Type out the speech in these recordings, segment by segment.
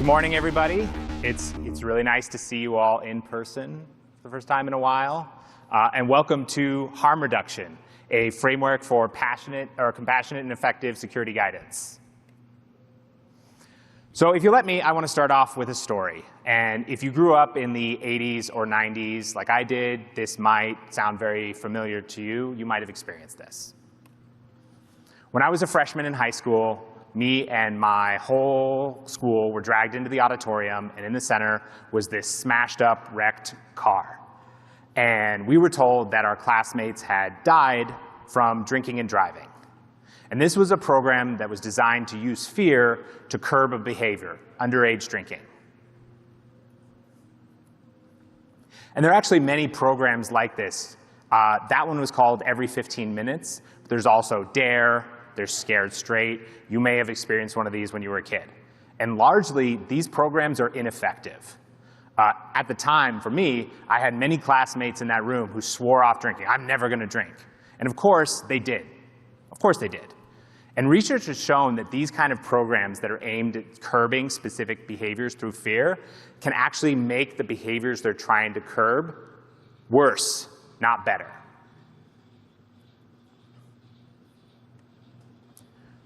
Good morning, everybody. It's really nice to see you all in person for the first time in a while. And welcome to Harm Reduction, a framework for compassionate and effective security guidance. So if you let me, I want to start off with a story. And if you grew up in the 80s or 90s like I did, this might sound very familiar to you. You might have experienced this. When I was a freshman in high school, me and my whole school were dragged into the auditorium, and in the center was this smashed up, wrecked car. And we were told that our classmates had died from drinking and driving. And this was a program that was designed to use fear to curb a behavior, underage drinking. And there are actually many programs like this. That one was called Every 15 Minutes. But there's also DARE. There's Scared Straight. You may have experienced one of these when you were a kid. And largely, these programs are ineffective. At the time, for me, I had many classmates in that room who swore off drinking. I'm never going to drink. And of course, they did. Of course they did. And research has shown that these kind of programs that are aimed at curbing specific behaviors through fear can actually make the behaviors they're trying to curb worse, not better.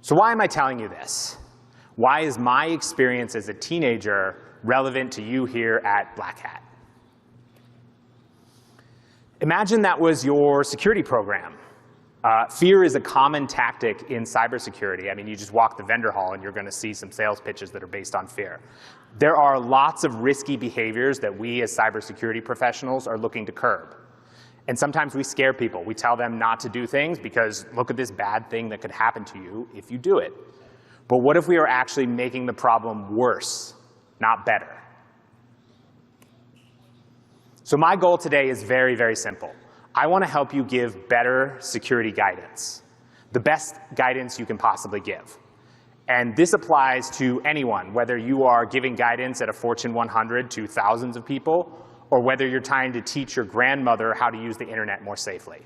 So why am I telling you this? Why is my experience as a teenager relevant to you here at Black Hat? Imagine that was your security program. Fear is a common tactic in cybersecurity. I mean, you just walk the vendor hall and you're going to see some sales pitches that are based on fear. There are lots of risky behaviors that we as cybersecurity professionals are looking to curb. And sometimes we scare people. We tell them not to do things because look at this bad thing that could happen to you if you do it. But what if we are actually making the problem worse, not better? So my goal today is very, very simple. I want to help you give better security guidance, the best guidance you can possibly give. And this applies to anyone, whether you are giving guidance at a Fortune 100 to thousands of people, or whether you're trying to teach your grandmother how to use the internet more safely.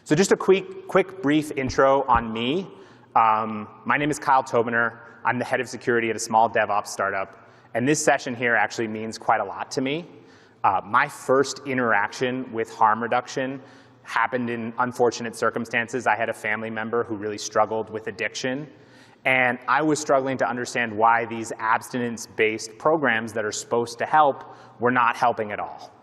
So just a quick brief intro on me. My name is Kyle Tobener. I'm the head of security at a small DevOps startup. And this session here actually means quite a lot to me. My first interaction with harm reduction happened in unfortunate circumstances. I had a family member who really struggled with addiction. And I was struggling to understand why these abstinence-based programs that are supposed to help were not helping at all.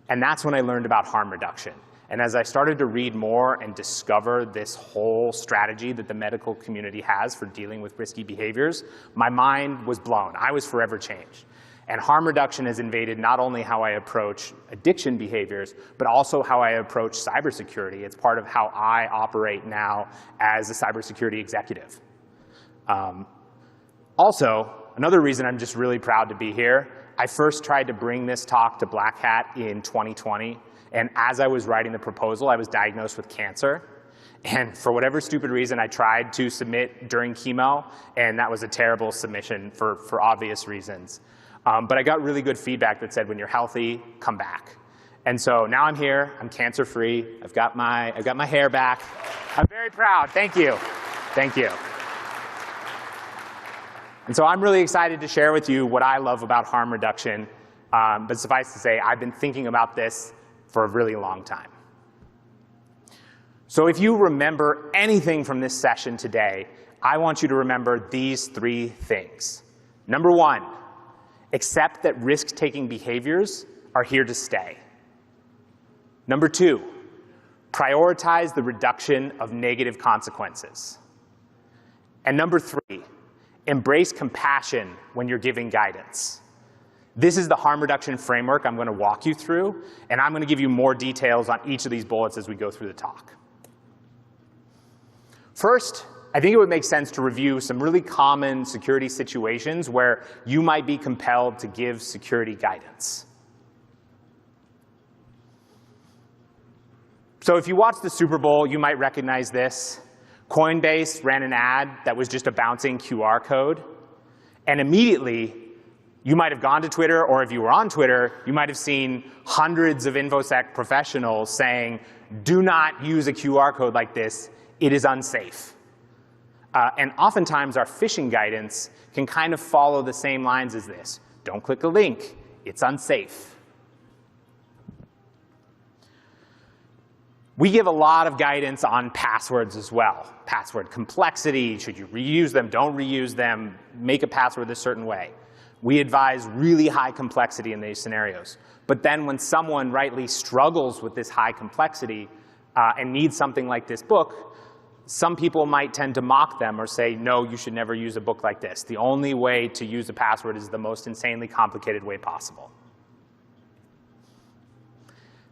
And that's when I learned about harm reduction. And as I started to read more and discover this whole strategy that the medical community has for dealing with risky behaviors, my mind was blown. I was forever changed. And harm reduction has invaded not only how I approach addiction behaviors, but also how I approach cybersecurity. It's part of how I operate now as a cybersecurity executive. Also, another reason I'm just really proud to be here, I first tried to bring this talk to Black Hat in 2020, and as I was writing the proposal, I was diagnosed with cancer. And for whatever stupid reason, I tried to submit during chemo, and that was a terrible submission for obvious reasons. But I got really good feedback that said, when you're healthy, come back. And so now I'm here, I'm cancer-free, I've got my hair back. I'm very proud, thank you, thank you. And so I'm really excited to share with you what I love about harm reduction. But suffice to say, I've been thinking about this for a really long time. So if you remember anything from this session today, I want you to remember these three things. Number one, accept that risk-taking behaviors are here to stay. Number two, prioritize the reduction of negative consequences. And number three, embrace compassion when you're giving guidance. This is the harm reduction framework I'm going to walk you through, and I'm going to give you more details on each of these bullets as we go through the talk. First, I think it would make sense to review some really common security situations where you might be compelled to give security guidance. So if you watch the Super Bowl, you might recognize this. Coinbase ran an ad that was just a bouncing QR code. And immediately, you might have gone to Twitter, or if you were on Twitter, you might have seen hundreds of InfoSec professionals saying, do not use a QR code like this. It is unsafe. And oftentimes our phishing guidance can kind of follow the same lines as this. Don't click a link, it's unsafe. We give a lot of guidance on passwords as well. Password complexity, should you reuse them, don't reuse them, make a password a certain way. We advise really high complexity in these scenarios. But then when someone rightly struggles with this high complexity and needs something like this book, some people might tend to mock them or say, no, you should never use a book like this. The only way to use a password is the most insanely complicated way possible.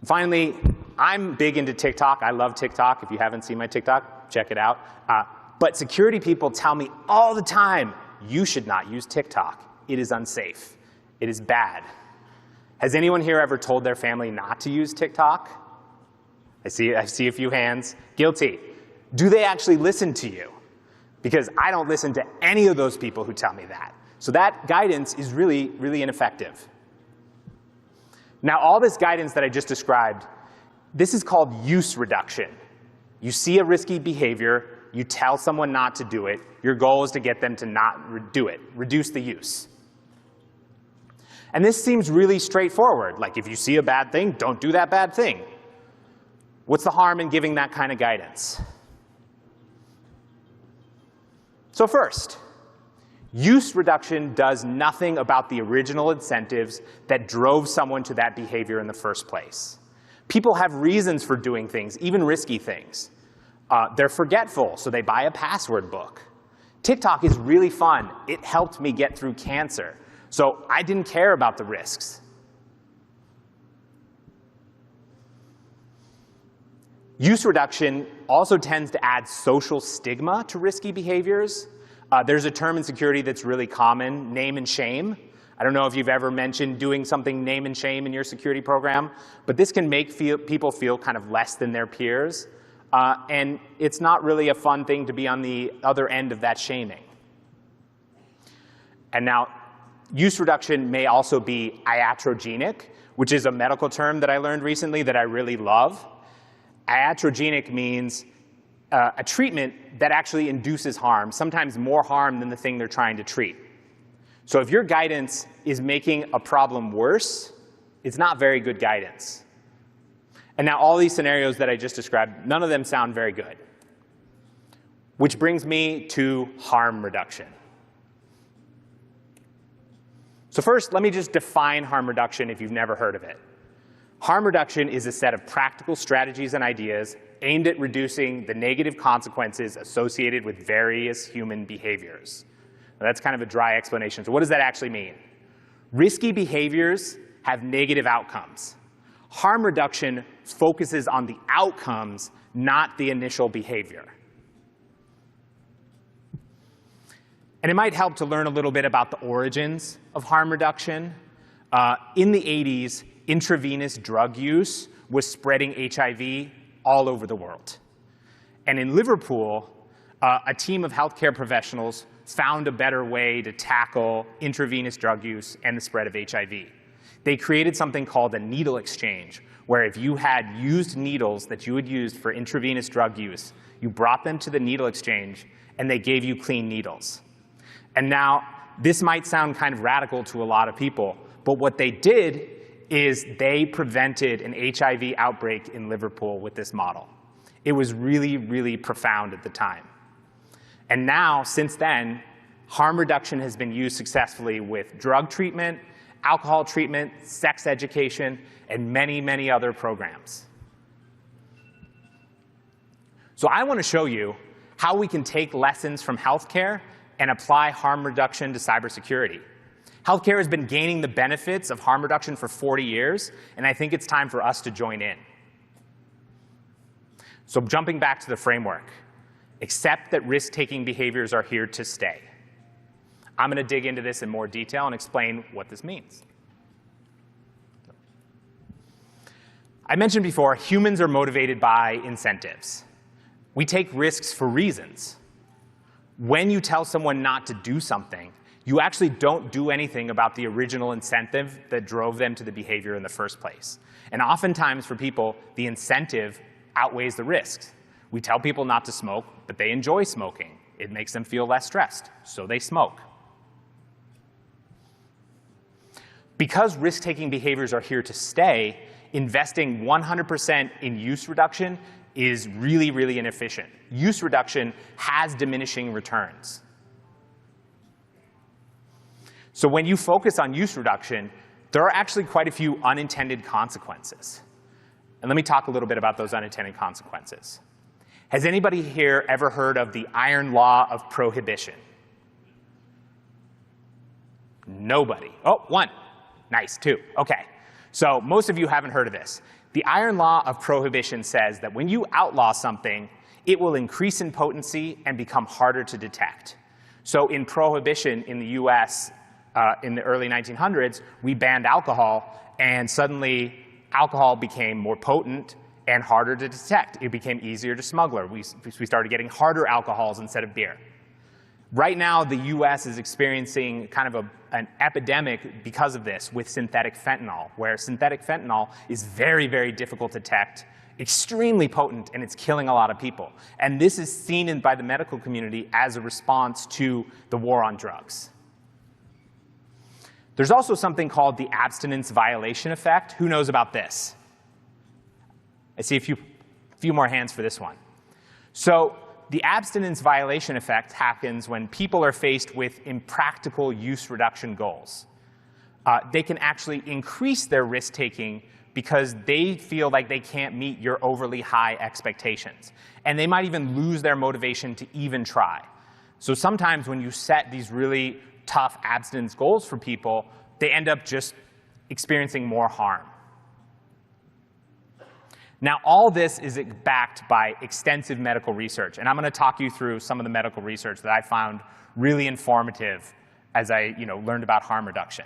Finally, I'm big into TikTok. I love TikTok. If you haven't seen my TikTok, check it out. But security people tell me all the time, you should not use TikTok. It is unsafe. It is bad. Has anyone here ever told their family not to use TikTok? I see a few hands. Guilty. Do they actually listen to you? Because I don't listen to any of those people who tell me that. So that guidance is really, really ineffective. Now, all this guidance that I just described, this is called use reduction. You see a risky behavior, you tell someone not to do it. Your goal is to get them to not do it, reduce the use. And this seems really straightforward. Like, if you see a bad thing, don't do that bad thing. What's the harm in giving that kind of guidance? So first, use reduction does nothing about the original incentives that drove someone to that behavior in the first place. People have reasons for doing things, even risky things. They're forgetful, so they buy a password book. TikTok is really fun. It helped me get through cancer. So I didn't care about the risks. Use reduction also tends to add social stigma to risky behaviors. There's a term in security that's really common, name and shame. I don't know if you've ever mentioned doing something name and shame in your security program, but this can make people feel kind of less than their peers. And it's not really a fun thing to be on the other end of that shaming. And now, use reduction may also be iatrogenic, which is a medical term that I learned recently that I really love. Iatrogenic means a treatment that actually induces harm, sometimes more harm than the thing they're trying to treat. So if your guidance is making a problem worse, it's not very good guidance. And now all these scenarios that I just described, none of them sound very good. Which brings me to harm reduction. So first, let me just define harm reduction if you've never heard of it. Harm reduction is a set of practical strategies and ideas aimed at reducing the negative consequences associated with various human behaviors. Now, that's kind of a dry explanation. So what does that actually mean? Risky behaviors have negative outcomes. Harm reduction focuses on the outcomes, not the initial behavior. And it might help to learn a little bit about the origins of harm reduction. In the 80s, intravenous drug use was spreading HIV all over the world. And in Liverpool, a team of healthcare professionals found a better way to tackle intravenous drug use and the spread of HIV. They created something called a needle exchange, where if you had used needles that you had used for intravenous drug use, you brought them to the needle exchange, and they gave you clean needles. And now, this might sound kind of radical to a lot of people, but what they did is they prevented an HIV outbreak in Liverpool with this model. It was really, really profound at the time. And now, since then, harm reduction has been used successfully with drug treatment, alcohol treatment, sex education, and many, many other programs. So I want to show you how we can take lessons from healthcare and apply harm reduction to cybersecurity. Healthcare has been gaining the benefits of harm reduction for 40 years, and I think it's time for us to join in. So jumping back to the framework, accept that risk-taking behaviors are here to stay. I'm going to dig into this in more detail and explain what this means. I mentioned before, humans are motivated by incentives. We take risks for reasons. When you tell someone not to do something, you actually don't do anything about the original incentive that drove them to the behavior in the first place. And oftentimes for people, the incentive outweighs the risks. We tell people not to smoke, but they enjoy smoking. It makes them feel less stressed, so they smoke. Because risk-taking behaviors are here to stay, investing 100% in use reduction is really, really inefficient. Use reduction has diminishing returns. So when you focus on use reduction, there are actually quite a few unintended consequences. And let me talk a little bit about those unintended consequences. Has anybody here ever heard of the iron law of prohibition? Nobody. Oh, one. Nice, two. Okay. So most of you haven't heard of this. The iron law of prohibition says that when you outlaw something, it will increase in potency and become harder to detect. So in prohibition in the US in the early 1900s, we banned alcohol, and suddenly alcohol became more potent and harder to detect. It became easier to smuggle. We started getting harder alcohols instead of beer. Right now, the US is experiencing kind of an epidemic because of this with synthetic fentanyl, where synthetic fentanyl is very, very difficult to detect, extremely potent, and it's killing a lot of people. And this is seen by the medical community as a response to the war on drugs. There's also something called the abstinence violation effect. Who knows about this? I see a few more hands for this one. So the abstinence violation effect happens when people are faced with impractical use reduction goals. They can actually increase their risk-taking because they feel like they can't meet your overly high expectations. And they might even lose their motivation to even try. So sometimes when you set these really tough abstinence goals for people, they end up just experiencing more harm. Now, all this is backed by extensive medical research. And I'm going to talk you through some of the medical research that I found really informative as I learned about harm reduction.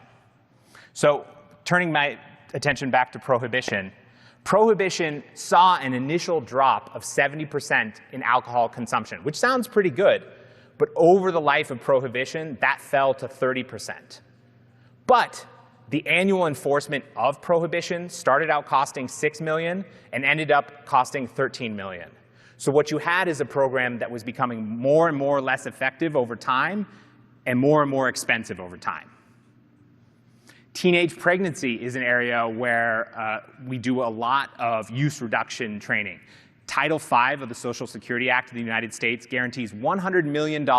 So turning my attention back to prohibition, prohibition saw an initial drop of 70% in alcohol consumption, which sounds pretty good. But over the life of prohibition, that fell to 30%. But the annual enforcement of prohibition started out costing $6 million and ended up costing $13 million. So what you had is a program that was becoming more and more less effective over time and more expensive over time. Teenage pregnancy is an area where we do a lot of use reduction training. Title V of the Social Security Act of the United States guarantees $100 million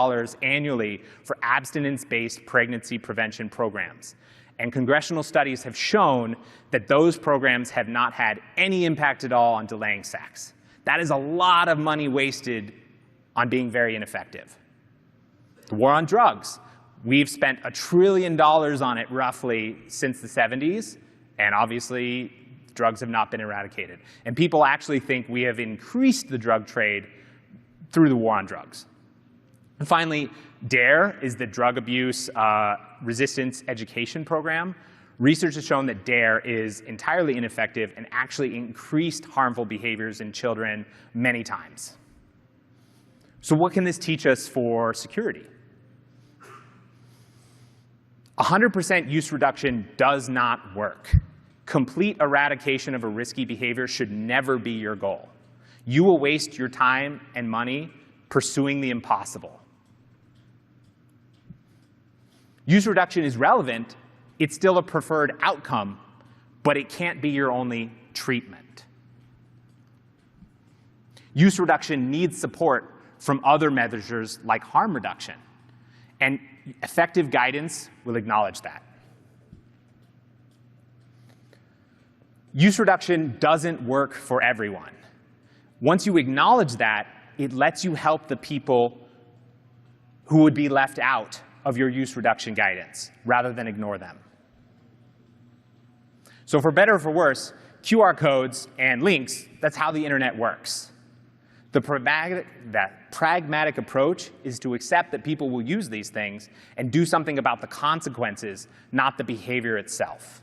annually for abstinence-based pregnancy prevention programs. And congressional studies have shown that those programs have not had any impact at all on delaying sex. That is a lot of money wasted on being very ineffective. The war on drugs. We've spent $1 trillion on it roughly since the 70s, and obviously drugs have not been eradicated. And people actually think we have increased the drug trade through the war on drugs. And finally, DARE is the Drug Abuse Resistance Education Program. Research has shown that DARE is entirely ineffective and actually increased harmful behaviors in children many times. So what can this teach us for security? 100% use reduction does not work. Complete eradication of a risky behavior should never be your goal. You will waste your time and money pursuing the impossible. Use reduction is relevant. It's still a preferred outcome, but it can't be your only treatment. Use reduction needs support from other measures like harm reduction, and effective guidance will acknowledge that. Use reduction doesn't work for everyone. Once you acknowledge that, it lets you help the people who would be left out of your use reduction guidance rather than ignore them. So for better or for worse, QR codes and links, that's how the internet works. The pragmatic approach is to accept that people will use these things and do something about the consequences, not the behavior itself.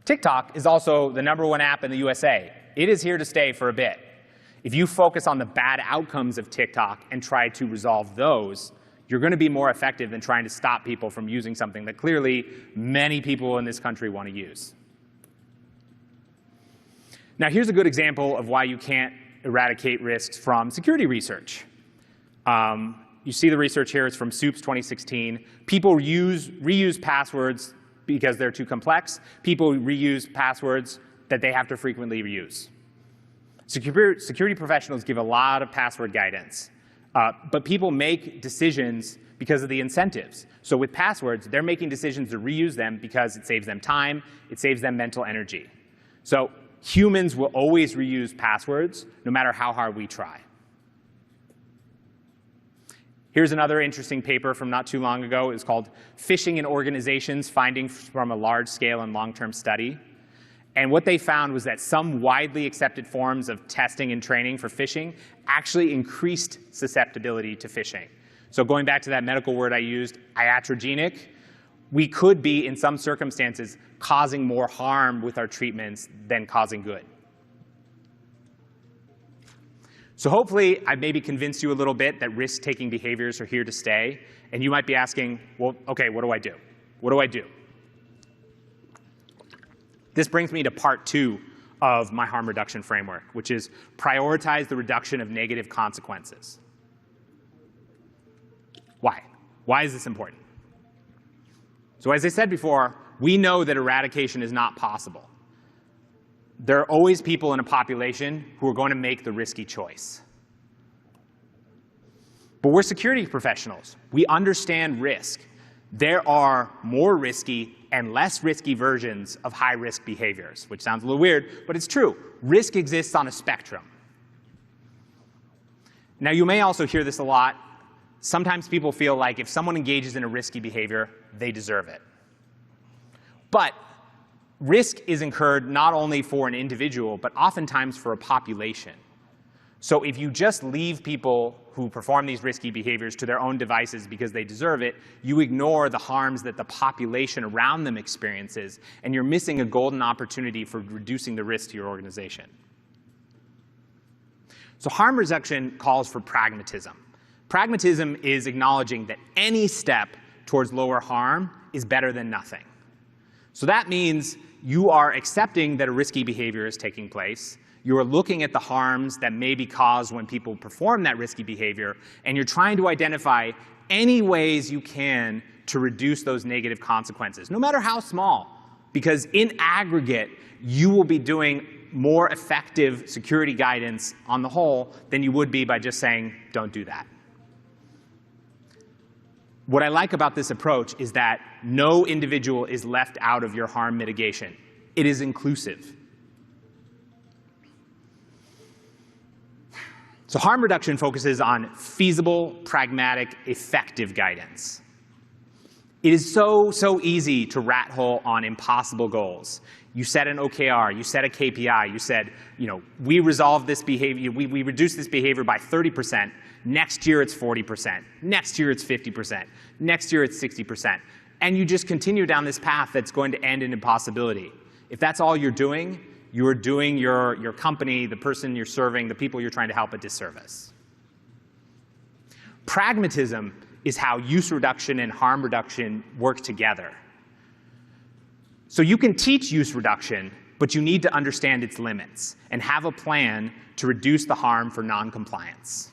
TikTok is also the #1 app in the USA. It is here to stay for a bit. If you focus on the bad outcomes of TikTok and try to resolve those, you're going to be more effective than trying to stop people from using something that clearly many people in this country want to use. Now, here's a good example of why you can't eradicate risks from security research. You see the research here. It's from SOUPS 2016. People reuse passwords because they're too complex. People reuse passwords that they have to frequently reuse. Security professionals give a lot of password guidance. But people make decisions because of the incentives. So with passwords, they're making decisions to reuse them because it saves them time, it saves them mental energy. So humans will always reuse passwords, no matter how hard we try. Here's another interesting paper from not too long ago. It's called Phishing in Organizations, Findings from a Large-Scale and Long-Term Study. And what they found was that some widely accepted forms of testing and training for phishing actually increased susceptibility to phishing. So going back to that medical word I used, iatrogenic, we could be, in some circumstances, causing more harm with our treatments than causing good. So hopefully, I've maybe convinced you a little bit that risk-taking behaviors are here to stay. And you might be asking, well, OK, what do I do? What do I do? This brings me to part 2 of my harm reduction framework, which is prioritize the reduction of negative consequences. Why? Why is this important? So as I said before, we know that eradication is not possible. There are always people in a population who are going to make the risky choice. But we're security professionals. We understand risk. There are more risky and less risky versions of high-risk behaviors, which sounds a little weird, but it's true. Risk exists on a spectrum. Now, you may also hear this a lot. Sometimes people feel like if someone engages in a risky behavior, they deserve it. But risk is incurred not only for an individual, but oftentimes for a population. So if you just leave people who perform these risky behaviors to their own devices because they deserve it, you ignore the harms that the population around them experiences, and you're missing a golden opportunity for reducing the risk to your organization. So harm reduction calls for pragmatism. Pragmatism is acknowledging that any step towards lower harm is better than nothing. So that means you are accepting that a risky behavior is taking place. You are looking at the harms that may be caused when people perform that risky behavior, and you're trying to identify any ways you can to reduce those negative consequences, no matter how small, because in aggregate, you will be doing more effective security guidance on the whole than you would be by just saying, don't do that. What I like about this approach is that no individual is left out of your harm mitigation. It is inclusive. So harm reduction focuses on feasible, pragmatic, effective guidance. It is so easy to rat hole on impossible goals. You set an OKR, you set a KPI, you said, we resolve this behavior, we reduce this behavior by 30%. Next year it's 40%. Next year it's 50%. Next year it's 60%. And you just continue down this path that's going to end in impossibility. If that's all you're doing your company, the person you're serving, the people you're trying to help a disservice. Pragmatism is how use reduction and harm reduction work together. So you can teach use reduction, but you need to understand its limits and have a plan to reduce the harm for non-compliance.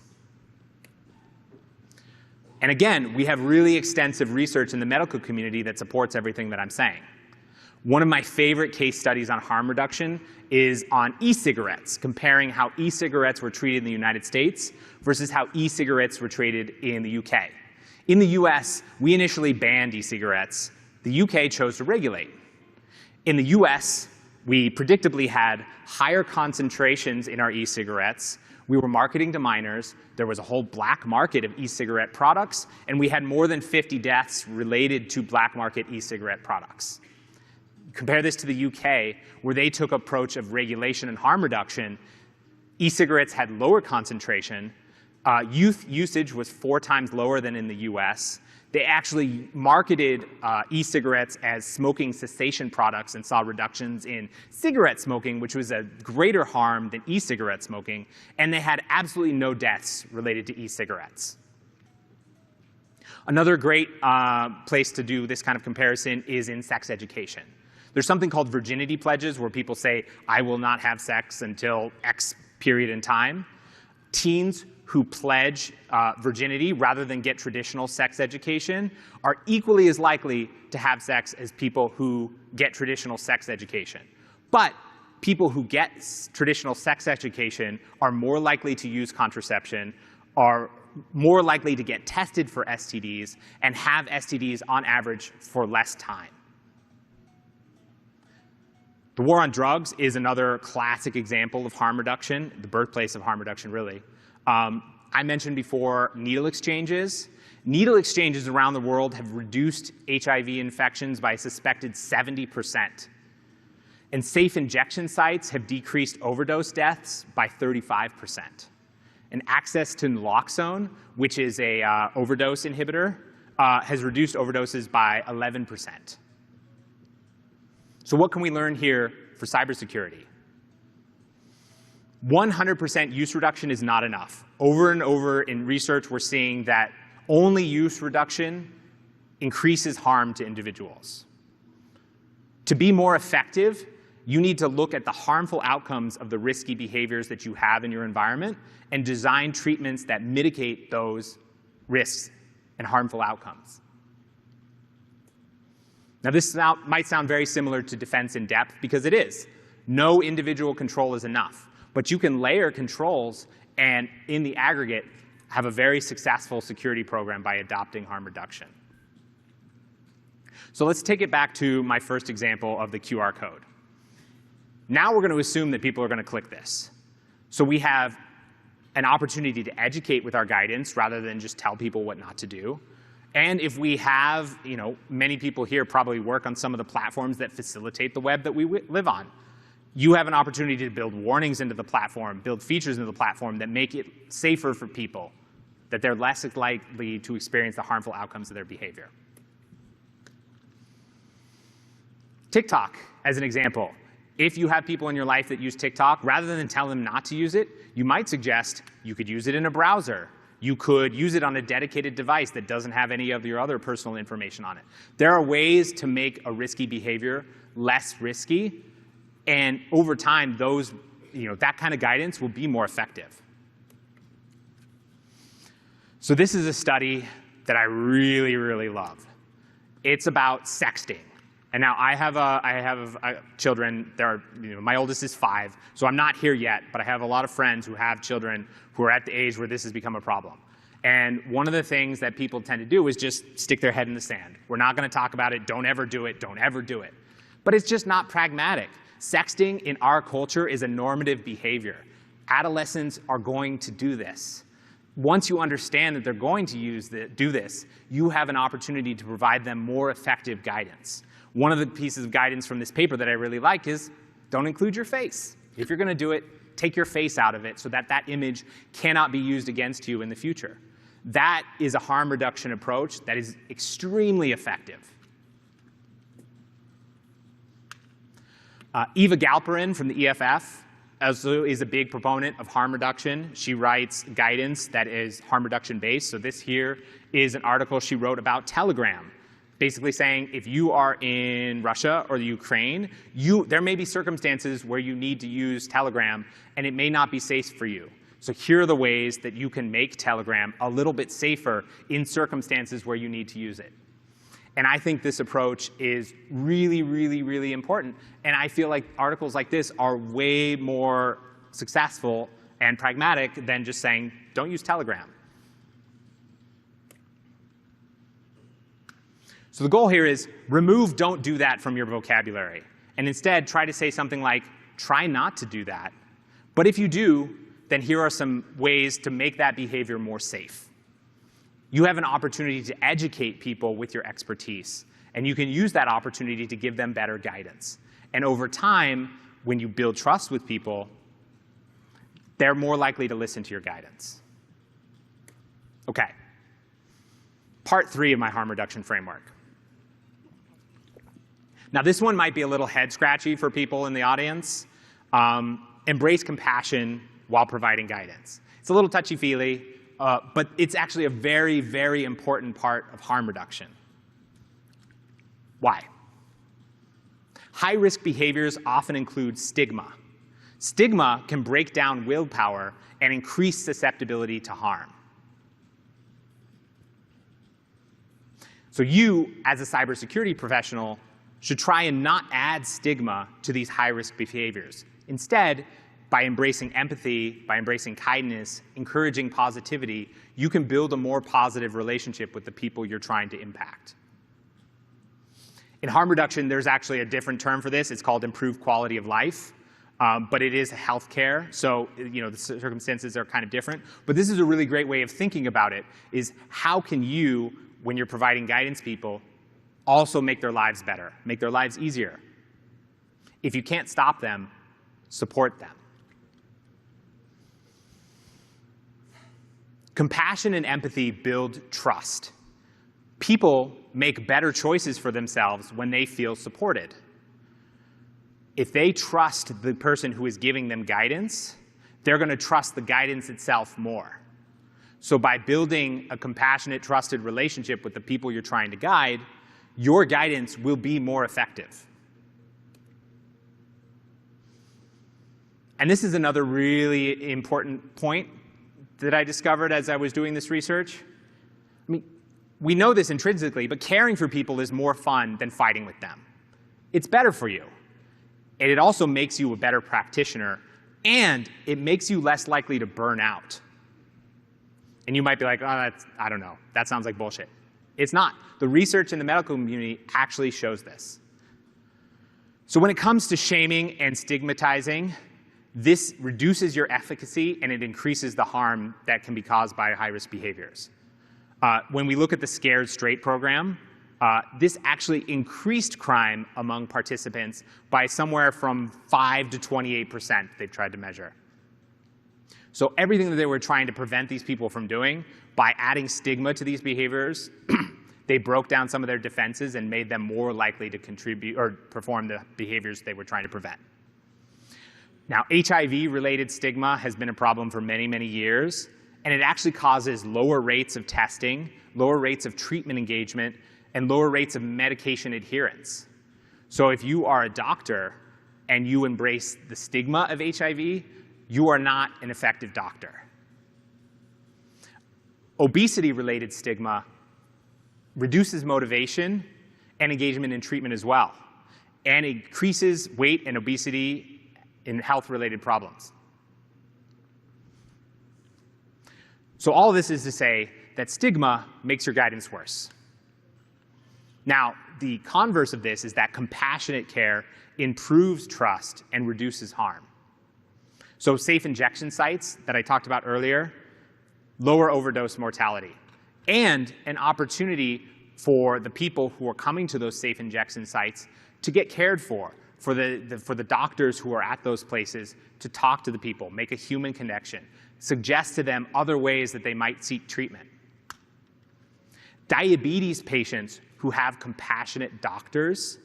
And again, we have really extensive research in the medical community that supports everything that I'm saying. One of my favorite case studies on harm reduction is on e-cigarettes, comparing how e-cigarettes were treated in the United States versus how e-cigarettes were treated in the UK. In the US, we initially banned e-cigarettes. The UK chose to regulate. In the US, we predictably had higher concentrations in our e-cigarettes. We were marketing to minors. There was a whole black market of e-cigarette products, and we had more than 50 deaths related to black market e-cigarette products. Compare this to the UK, where they took an approach of regulation and harm reduction. E-cigarettes had lower concentration. Youth usage was 4 times lower than in the US. They actually marketed e-cigarettes as smoking cessation products and saw reductions in cigarette smoking, which was a greater harm than e-cigarette smoking. And they had absolutely no deaths related to e-cigarettes. Another great place to do this kind of comparison is in sex education. There's something called virginity pledges where people say, I will not have sex until X period in time. Teens who pledge virginity rather than get traditional sex education are equally as likely to have sex as people who get traditional sex education. But people who get traditional sex education are more likely to use contraception, are more likely to get tested for STDs, and have STDs on average for less time. The war on drugs is another classic example of harm reduction, the birthplace of harm reduction, really. I mentioned before needle exchanges. Needle exchanges around the world have reduced HIV infections by a suspected 70%. And safe injection sites have decreased overdose deaths by 35%. And access to naloxone, which is a overdose inhibitor, has reduced overdoses by 11%. So what can we learn here for cybersecurity? 100% use reduction is not enough. Over and over in research, we're seeing that only use reduction increases harm to individuals. To be more effective, you need to look at the harmful outcomes of the risky behaviors that you have in your environment and design treatments that mitigate those risks and harmful outcomes. Now, this might sound very similar to defense in depth, because it is. No individual control is enough. But you can layer controls and, in the aggregate, have a very successful security program by adopting harm reduction. So let's take it back to my first example of the QR code. Now we're going to assume that people are going to click this. So we have an opportunity to educate with our guidance rather than just tell people what not to do. And if we have, many people here probably work on some of the platforms that facilitate the web that we live on. You have an opportunity to build warnings into the platform, build features into the platform that make it safer for people, that they're less likely to experience the harmful outcomes of their behavior. TikTok, as an example. If you have people in your life that use TikTok, rather than tell them not to use it, you might suggest you could use it in a browser. You could use it on a dedicated device that doesn't have any of your other personal information on it. There are ways to make a risky behavior less risky, and over time, that kind of guidance will be more effective. So this is a study that I really, really love. It's about sexting. And now I have children. My oldest is 5, so I'm not here yet. But I have a lot of friends who have children who are at the age where this has become a problem. And one of the things that people tend to do is just stick their head in the sand. We're not going to talk about it. Don't ever do it. Don't ever do it. But it's just not pragmatic. Sexting in our culture is a normative behavior. Adolescents are going to do this. Once you understand that they're going to do this, you have an opportunity to provide them more effective guidance. One of the pieces of guidance from this paper that I really like is don't include your face. If you're going to do it, take your face out of it so that that image cannot be used against you in the future. That is a harm reduction approach that is extremely effective. Eva Galperin from the EFF also is a big proponent of harm reduction. She writes guidance that is harm reduction based. So this here is an article she wrote about Telegram, basically saying if you are in Russia or the Ukraine, there may be circumstances where you need to use Telegram, and it may not be safe for you. So here are the ways that you can make Telegram a little bit safer in circumstances where you need to use it. And I think this approach is really, really, really important. And I feel like articles like this are way more successful and pragmatic than just saying, don't use Telegram. So the goal here is remove "don't do that" from your vocabulary. And instead, try to say something like, try not to do that. But if you do, then here are some ways to make that behavior more safe. You have an opportunity to educate people with your expertise. And you can use that opportunity to give them better guidance. And over time, when you build trust with people, they're more likely to listen to your guidance. OK. Part 3 of my harm reduction framework. Now, this one might be a little head-scratchy for people in the audience. Embrace compassion while providing guidance. It's a little touchy-feely. But it's actually a very, very important part of harm reduction. Why? High-risk behaviors often include stigma. Stigma can break down willpower and increase susceptibility to harm. So you, as a cybersecurity professional, should try and not add stigma to these high-risk behaviors. Instead, by embracing empathy, by embracing kindness, encouraging positivity, you can build a more positive relationship with the people you're trying to impact. In harm reduction, there's actually a different term for this. It's called improved quality of life. But it is healthcare, so the circumstances are kind of different. But this is a really great way of thinking about it, is how can you, when you're providing guidance people, also make their lives better, make their lives easier? If you can't stop them, support them. Compassion and empathy build trust. People make better choices for themselves when they feel supported. If they trust the person who is giving them guidance, they're going to trust the guidance itself more. So by building a compassionate, trusted relationship with the people you're trying to guide, your guidance will be more effective. And this is another really important point that I discovered as I was doing this research. I mean, we know this intrinsically, but caring for people is more fun than fighting with them. It's better for you. And it also makes you a better practitioner, and it makes you less likely to burn out. And you might be like, oh, I don't know. That sounds like bullshit. It's not. The research in the medical community actually shows this. So when it comes to shaming and stigmatizing, this reduces your efficacy, and it increases the harm that can be caused by high-risk behaviors. When we look at the Scared Straight program, this actually increased crime among participants by somewhere from 5 to 28% they've tried to measure. So everything that they were trying to prevent these people from doing, by adding stigma to these behaviors, they broke down some of their defenses and made them more likely to contribute or perform the behaviors they were trying to prevent. Now, HIV-related stigma has been a problem for many, many years, and it actually causes lower rates of testing, lower rates of treatment engagement, and lower rates of medication adherence. So if you are a doctor and you embrace the stigma of HIV, you are not an effective doctor. Obesity-related stigma reduces motivation and engagement in treatment as well, and increases weight and obesity in health-related problems. So all of this is to say that stigma makes your guidance worse. Now, the converse of this is that compassionate care improves trust and reduces harm. So safe injection sites that I talked about earlier, lower overdose mortality, and an opportunity for the people who are coming to those safe injection sites to get cared for the doctors who are at those places to talk to the people, make a human connection, suggest to them other ways that they might seek treatment. Diabetes patients who have compassionate doctors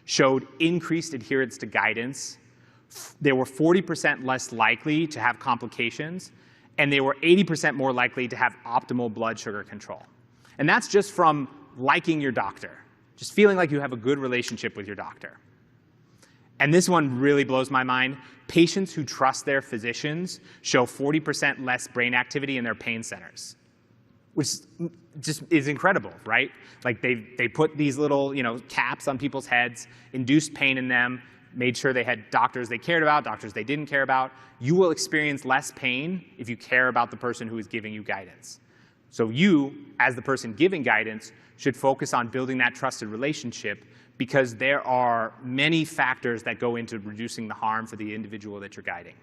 showed increased adherence to guidance. They were 40% less likely to have complications, and they were 80% more likely to have optimal blood sugar control. And that's just from liking your doctor, just feeling like you have a good relationship with your doctor. And this one really blows my mind. Patients who trust their physicians show 40% less brain activity in their pain centers, which just is incredible, right? Like they put these little caps on people's heads, induced pain in them, made sure they had doctors they cared about, doctors they didn't care about. You will experience less pain if you care about the person who is giving you guidance. So you, as the person giving guidance, should focus on building that trusted relationship, because there are many factors that go into reducing the harm for the individual that you're guiding.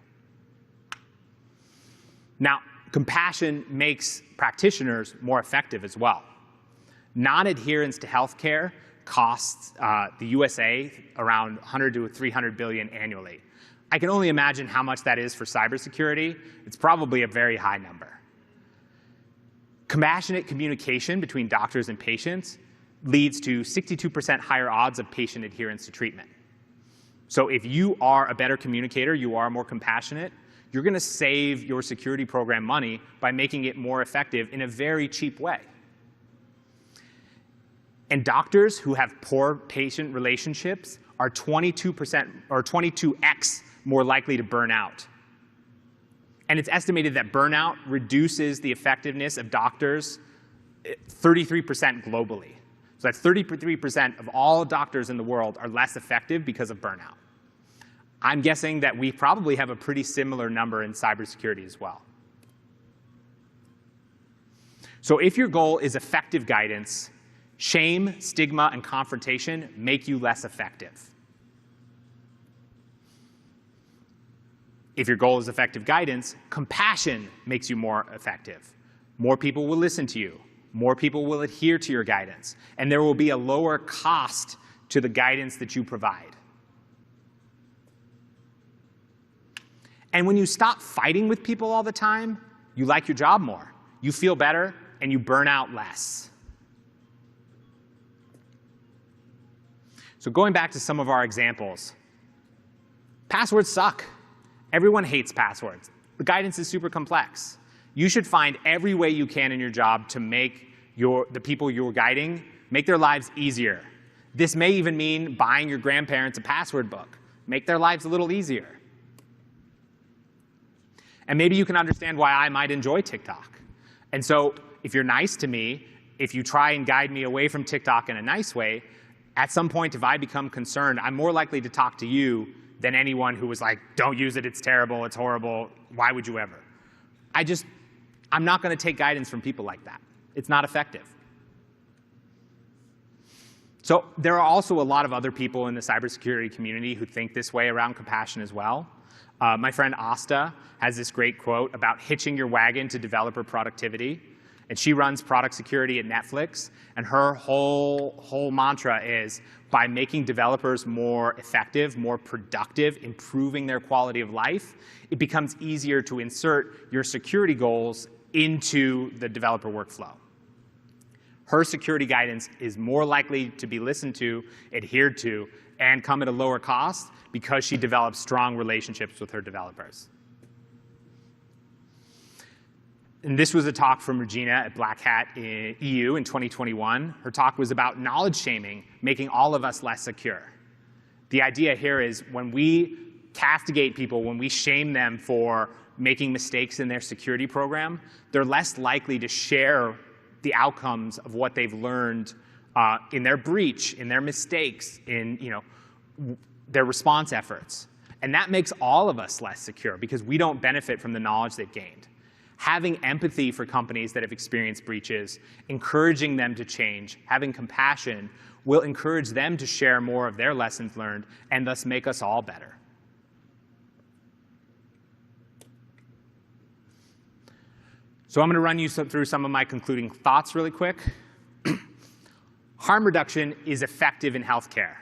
Now, compassion makes practitioners more effective as well. Non-adherence to healthcare costs the USA around 100 to 300 billion annually. I can only imagine how much that is for cybersecurity. It's probably a very high number. Compassionate communication between doctors and patients leads to 62% higher odds of patient adherence to treatment. So if you are a better communicator, you are more compassionate, you're going to save your security program money by making it more effective in a very cheap way. And doctors who have poor patient relationships are 22% or 22x more likely to burn out. And it's estimated that burnout reduces the effectiveness of doctors 33% globally. So that's 33% of all doctors in the world are less effective because of burnout. I'm guessing that we probably have a pretty similar number in cybersecurity as well. So if your goal is effective guidance, shame, stigma, and confrontation make you less effective. If your goal is effective guidance, compassion makes you more effective. More people will listen to you. More people will adhere to your guidance. And there will be a lower cost to the guidance that you provide. And when you stop fighting with people all the time, you like your job more. You feel better, and you burn out less. So going back to some of our examples, passwords suck. Everyone hates passwords. The guidance is super complex. You should find every way you can in your job to make the people you're guiding, make their lives easier. This may even mean buying your grandparents a password book. Make their lives a little easier. And maybe you can understand why I might enjoy TikTok. And so if you're nice to me, if you try and guide me away from TikTok in a nice way, at some point if I become concerned, I'm more likely to talk to you than anyone who was like, don't use it, it's terrible, it's horrible, why would you ever? I'm not going to take guidance from people like that. It's not effective. So there are also a lot of other people in the cybersecurity community who think this way around compassion as well. My friend Asta has this great quote about hitching your wagon to developer productivity. And she runs product security at Netflix. And her whole mantra is, by making developers more effective, more productive, improving their quality of life, it becomes easier to insert your security goals into the developer workflow. Her security guidance is more likely to be listened to, adhered to, and come at a lower cost because she develops strong relationships with her developers. And this was a talk from Regina at Black Hat in EU in 2021. Her talk was about knowledge shaming, making all of us less secure. The idea here is when we castigate people, when we shame them for making mistakes in their security program, they're less likely to share the outcomes of what they've learned in their breach, in their mistakes, in their response efforts. And that makes all of us less secure because we don't benefit from the knowledge they've gained. Having empathy for companies that have experienced breaches, encouraging them to change, having compassion will encourage them to share more of their lessons learned and thus make us all better. So I'm going to run you through some of my concluding thoughts really quick. Harm reduction is effective in healthcare.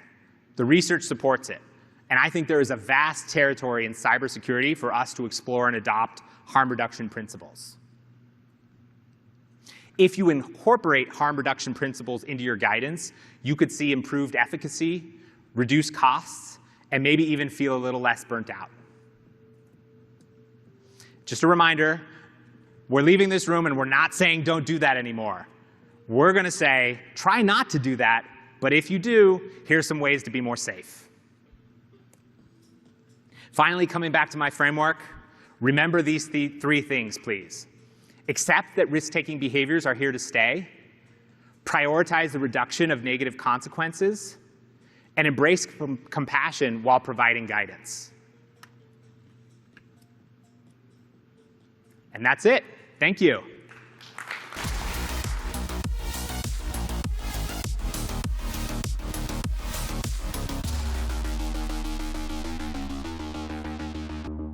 The research supports it. And I think there is a vast territory in cybersecurity for us to explore and adopt harm reduction principles. If you incorporate harm reduction principles into your guidance, you could see improved efficacy, reduce costs, and maybe even feel a little less burnt out. Just a reminder, we're leaving this room and we're not saying don't do that anymore. We're going to say try not to do that, but if you do, here's some ways to be more safe. Finally, coming back to my framework, remember these three things, please. Accept that risk-taking behaviors are here to stay. Prioritize the reduction of negative consequences. And embrace compassion while providing guidance. And that's it. Thank you.